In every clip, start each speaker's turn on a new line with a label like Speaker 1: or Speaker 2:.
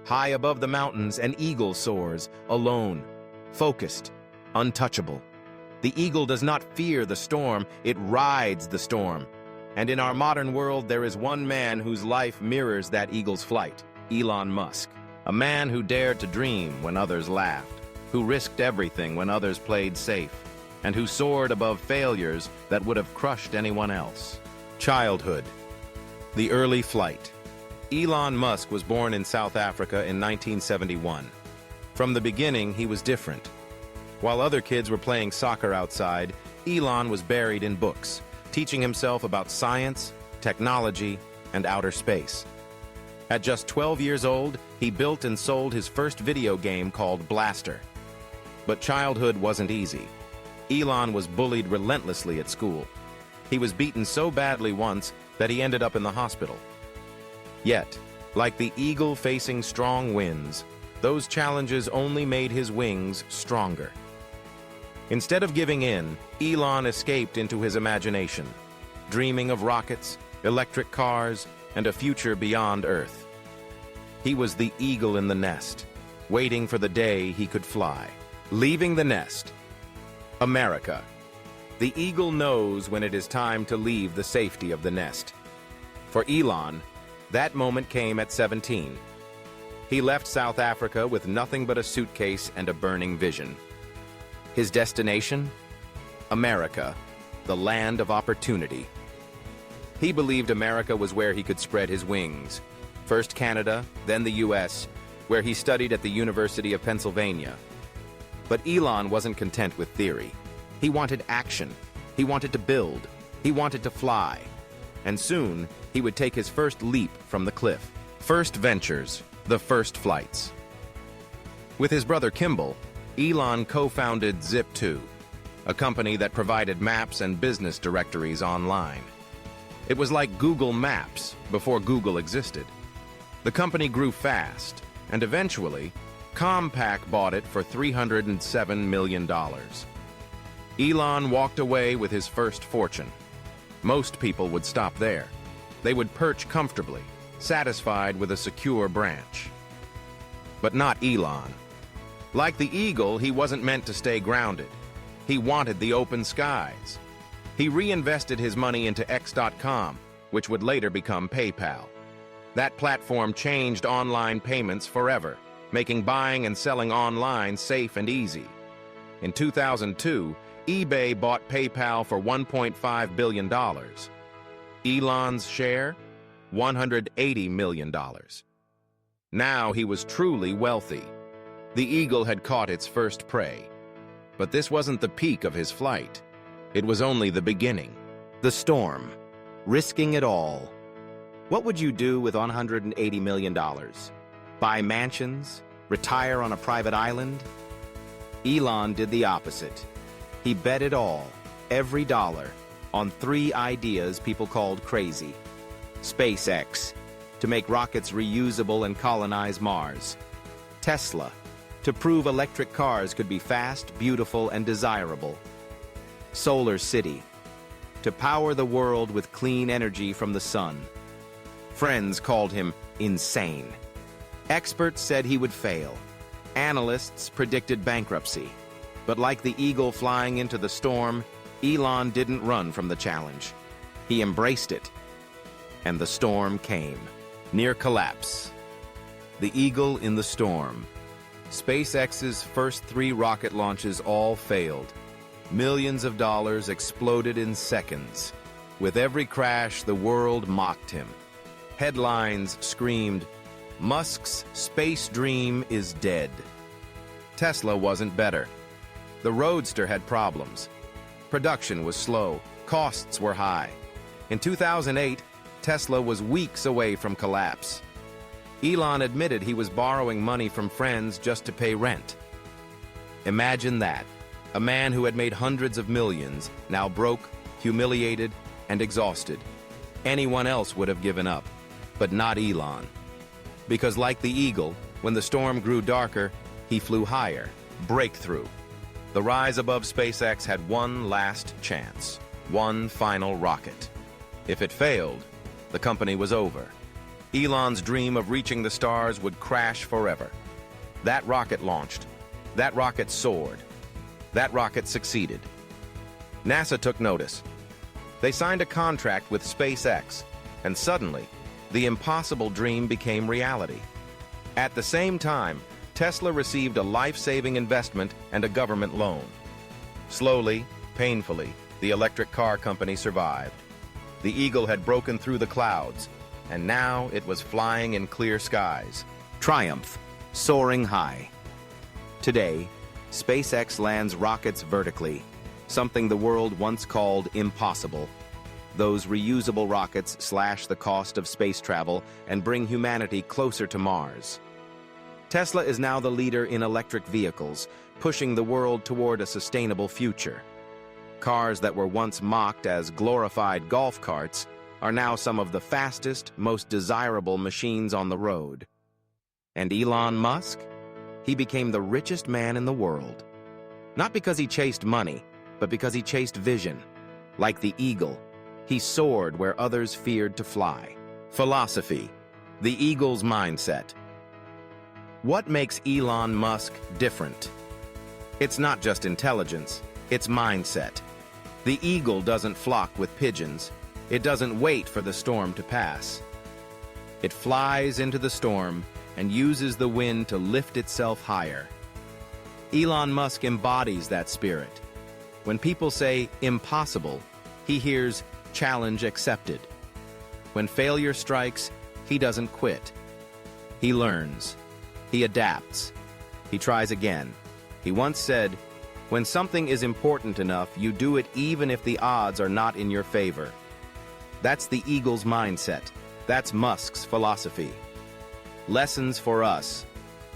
Speaker 1: High above the mountains, an eagle soars, alone, focused, untouchable. The eagle does not fear the storm, it rides the storm. And in our modern world, there is one man whose life mirrors that eagle's flight, Elon Musk. A man who dared to dream when others laughed, who risked everything when others played safe, and who soared above failures that would have crushed anyone else. Childhood. The early flight. Elon Musk was born in South Africa in 1971. From the beginning, he was different. While other kids were playing soccer outside, Elon was buried in books, teaching himself about science, technology, and outer space. At just 12 years old, he built and sold his first video game called Blaster. But childhood wasn't easy. Elon was bullied relentlessly at school. He was beaten so badly once that he ended up in the hospital. Yet, like the eagle facing strong winds, those challenges only made his wings stronger. Instead of giving in, Elon escaped into his imagination, dreaming of rockets, electric cars, and a future beyond Earth. He was the eagle in the nest, waiting for the day he could fly. Leaving the nest. America. The eagle knows when it is time to leave the safety of the nest. For Elon, that moment came at 17. He left South Africa with nothing but a suitcase and a burning vision. His destination? America, the land of opportunity. He believed America was where he could spread his wings. First Canada, then the US, where he studied at the University of Pennsylvania. But Elon wasn't content with theory. He wanted action. He wanted to build. He wanted to fly. And soon, he would take his first leap from the cliff. First ventures, the first flights. With his brother Kimball, Elon co-founded Zip2, a company that provided maps and business directories online. It was like Google Maps before Google existed. The company grew fast, and eventually, Compaq bought it for $307 million. Elon walked away with his first fortune. Most people would stop there. They would perch comfortably, satisfied with a secure branch. But not Elon. Like the eagle, he wasn't meant to stay grounded. He wanted the open skies. He reinvested his money into X.com, which would later become PayPal. That platform changed online payments forever, making buying and selling online safe and easy. In 2002, eBay bought PayPal for $1.5 billion. Elon's share? $180 million. Now he was truly wealthy. The eagle had caught its first prey. But this wasn't the peak of his flight. It was only the beginning. The storm. Risking it all. What would you do with $180 million? Buy mansions? Retire on a private island? Elon did the opposite. He bet it all, every dollar, on 3 ideas people called crazy. SpaceX, to make rockets reusable and colonize Mars. Tesla, to prove electric cars could be fast, beautiful, and desirable. Solar City, to power the world with clean energy from the sun. Friends called him insane. Experts said he would fail. Analysts predicted bankruptcy. But like the eagle flying into the storm, Elon didn't run from the challenge. He embraced it. And the storm came. Near collapse. The eagle in the storm. SpaceX's first 3 rocket launches all failed. Millions of dollars exploded in seconds. With every crash, the world mocked him. Headlines screamed, "Musk's space dream is dead." Tesla wasn't better. The Roadster had problems. Production was slow. Costs were high. In 2008, Tesla was weeks away from collapse. Elon admitted he was borrowing money from friends just to pay rent. Imagine that. A man who had made hundreds of millions, now broke, humiliated, and exhausted. Anyone else would have given up, but not Elon. Because like the eagle, when the storm grew darker, he flew higher. Breakthrough. The rise above SpaceX had one last chance, one final rocket. If it failed, the company was over. Elon's dream of reaching the stars would crash forever. That rocket launched. That rocket soared. That rocket succeeded. NASA took notice. They signed a contract with SpaceX, and suddenly, the impossible dream became reality. At the same time, Tesla received a life-saving investment and a government loan. Slowly, painfully, the electric car company survived. The Eagle had broken through the clouds, and now it was flying in clear skies. Triumph, soaring high. Today, SpaceX lands rockets vertically, something the world once called impossible. Those reusable rockets slash the cost of space travel and bring humanity closer to Mars. Tesla is now the leader in electric vehicles, pushing the world toward a sustainable future. Cars that were once mocked as glorified golf carts are now some of the fastest, most desirable machines on the road. And Elon Musk? He became the richest man in the world. Not because he chased money, but because he chased vision. Like the eagle, he soared where others feared to fly. Philosophy, the eagle's mindset. What makes Elon Musk different? It's not just intelligence, it's mindset. The eagle doesn't flock with pigeons. It doesn't wait for the storm to pass. It flies into the storm and uses the wind to lift itself higher. Elon Musk embodies that spirit. When people say impossible, he hears challenge accepted. When failure strikes, he doesn't quit. He learns. He adapts. He tries again. He once said, "When something is important enough, you do it even if the odds are not in your favor." That's the eagle's mindset. That's Musk's philosophy. Lessons for us.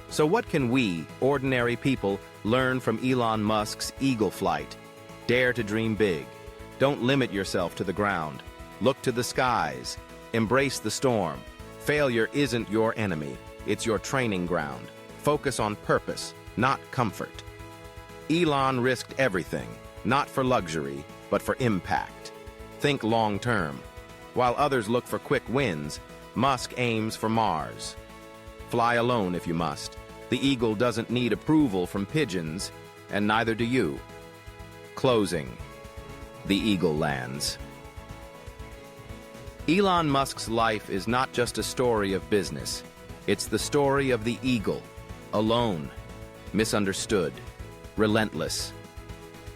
Speaker 1: So what can we, ordinary people, learn from Elon Musk's eagle flight? Dare to dream big. Don't limit yourself to the ground. Look to the skies. Embrace the storm. Failure isn't your enemy. It's your training ground. Focus on purpose, not comfort. Elon risked everything, not for luxury, but for impact. Think long-term. While others look for quick wins, Musk aims for Mars. Fly alone if you must. The eagle doesn't need approval from pigeons, and neither do you. Closing. The eagle lands. Elon Musk's life is not just a story of business. It's the story of the eagle, alone, misunderstood, relentless.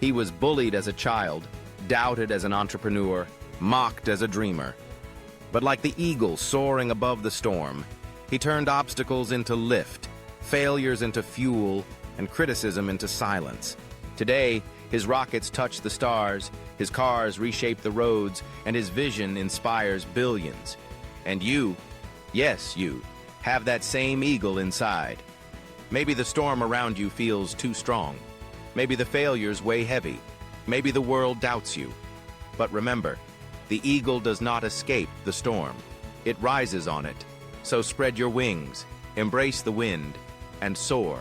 Speaker 1: He was bullied as a child, doubted as an entrepreneur, mocked as a dreamer. But like the eagle soaring above the storm, he turned obstacles into lift, failures into fuel, and criticism into silence. Today, his rockets touch the stars, his cars reshape the roads, and his vision inspires billions. And you, yes, you, have that same eagle inside. Maybe the storm around you feels too strong. Maybe the failures weigh heavy. Maybe the world doubts you. But remember, the eagle does not escape the storm. It rises on it. So spread your wings, embrace the wind, and soar.